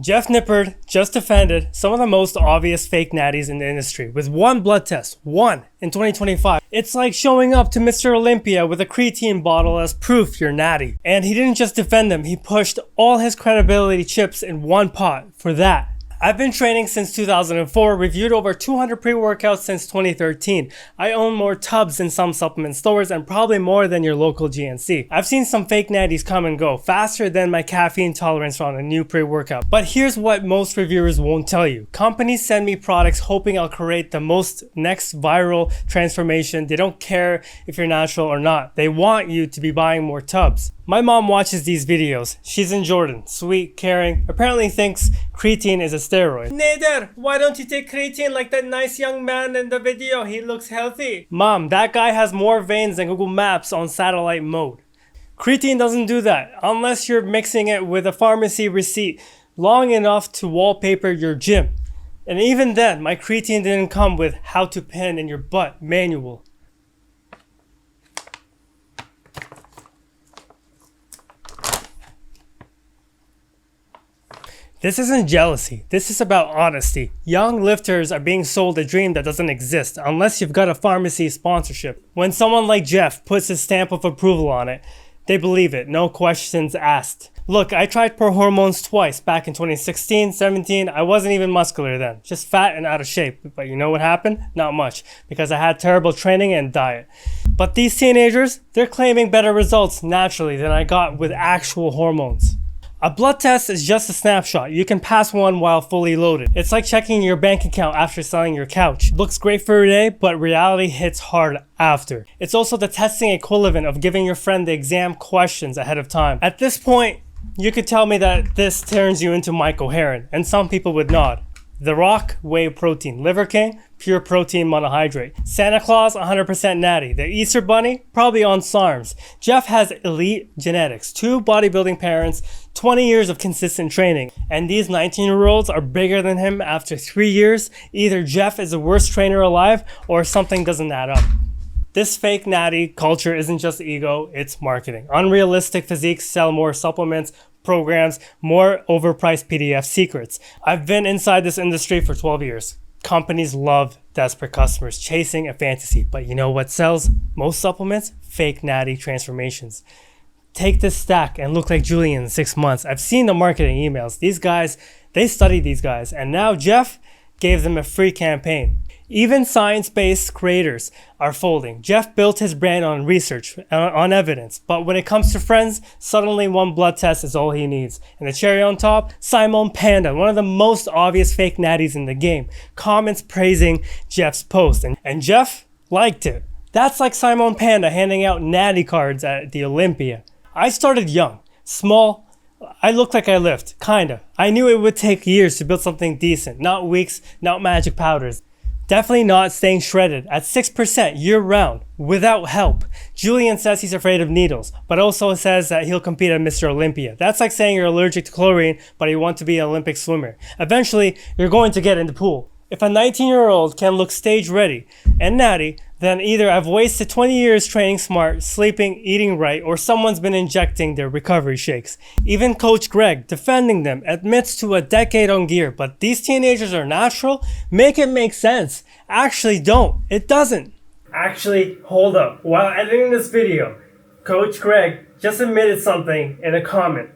Jeff Nippard just defended some of the most obvious fake natties in the industry with one blood test, one, in 2025. It's like showing up to Mr. Olympia with a creatine bottle as proof you're natty. And he didn't just defend them, he pushed all his credibility chips in one pot for that. I've been training since 2004, reviewed over 200 pre-workouts since 2013. I own more tubs than some supplement stores and probably more than your local GNC. I've seen some fake natties come and go faster than my caffeine tolerance on a new pre-workout. But here's what most reviewers won't tell you. Companies send me products hoping I'll create the next viral transformation. They don't care if you're natural or not. They want you to be buying more tubs. My mom watches these videos. She's in Jordan, sweet, caring, apparently thinks creatine is a steroid. Nader, why don't you take creatine like that nice young man in the video? He looks healthy. Mom, that guy has more veins than Google Maps on satellite mode. Creatine doesn't do that unless you're mixing it with a pharmacy receipt long enough to wallpaper your gym. And even then, my creatine didn't come with how to pin in your butt manual. This isn't jealousy, this is about honesty. Young lifters are being sold a dream that doesn't exist unless you've got a pharmacy sponsorship. When someone like Jeff puts his stamp of approval on it, they believe it, no questions asked. Look, I tried pro hormones twice, back in 2016, 17, I wasn't even muscular then, just fat and out of shape. But you know what happened? Not much, because I had terrible training and diet. But these teenagers, they're claiming better results naturally than I got with actual hormones. A blood test is just a snapshot. You can pass one while fully loaded. It's like checking your bank account after selling your couch. Looks great for a day, but reality hits hard after. It's also the testing equivalent of giving your friend the exam questions ahead of time. At this point, you could tell me that this turns you into Michael Heron, and some people would nod. The Rock, whey protein. Liver King, pure protein monohydrate. Santa Claus, 100% natty. The Easter Bunny, probably on SARMs. Jeff has elite genetics, 2 bodybuilding parents, 20 years of consistent training. And these 19-year-olds are bigger than him after 3 years. Either Jeff is the worst trainer alive or something doesn't add up. This fake natty culture isn't just ego, it's marketing. Unrealistic physiques sell more supplements, programs, more overpriced PDF secrets. I've been inside this industry for 12 years. Companies love desperate customers chasing a fantasy, but you know what sells most supplements? Fake natty transformations. Take this stack and look like Julian in 6 months. I've seen the marketing emails. These guys, they studied these guys, and now Jeff gave them a free campaign. Even science-based creators are folding. Jeff built his brand on research, on evidence, but when it comes to friends, suddenly one blood test is all he needs. And the cherry on top, Simon Panda, one of the most obvious fake natties in the game, comments praising Jeff's post, and Jeff liked it. That's like Simon Panda handing out natty cards at the Olympia. I started young, small. I look like I lift, kinda. I knew it would take years to build something decent, not weeks, not magic powders. Definitely not staying shredded at 6% year-round without help. Julian says he's afraid of needles, but also says that he'll compete at Mr. Olympia. That's like saying you're allergic to chlorine, but you want to be an Olympic swimmer. Eventually, you're going to get in the pool. If a 19-year-old can look stage ready and natty, then either I've wasted 20 years training smart, sleeping, eating right, or someone's been injecting their recovery shakes. Even Coach Greg, defending them, admits to a decade on gear, but these teenagers are natural? Make it make sense. Actually don't. It doesn't. Actually, hold up. While editing this video, Coach Greg just admitted something in a comment.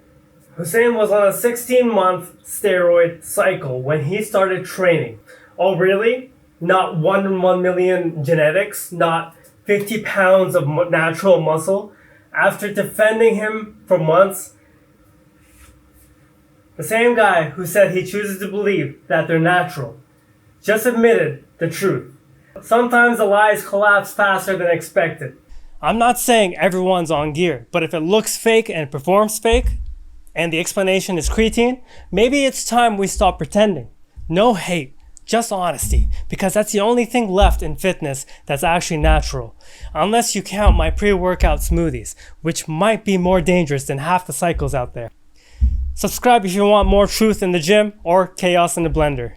Hussein was on a 16-month steroid cycle when he started training. Oh really? Not 1 in 1 million genetics, not 50 pounds of natural muscle. After defending him for months, the same guy who said he chooses to believe that they're natural just admitted the truth. Sometimes the lies collapse faster than expected. I'm not saying everyone's on gear, but if it looks fake and performs fake, and the explanation is creatine, maybe it's time we stop pretending. No hate. Just honesty, because that's the only thing left in fitness that's actually natural. Unless you count my pre-workout smoothies, which might be more dangerous than half the cycles out there. Subscribe if you want more truth in the gym or chaos in the blender.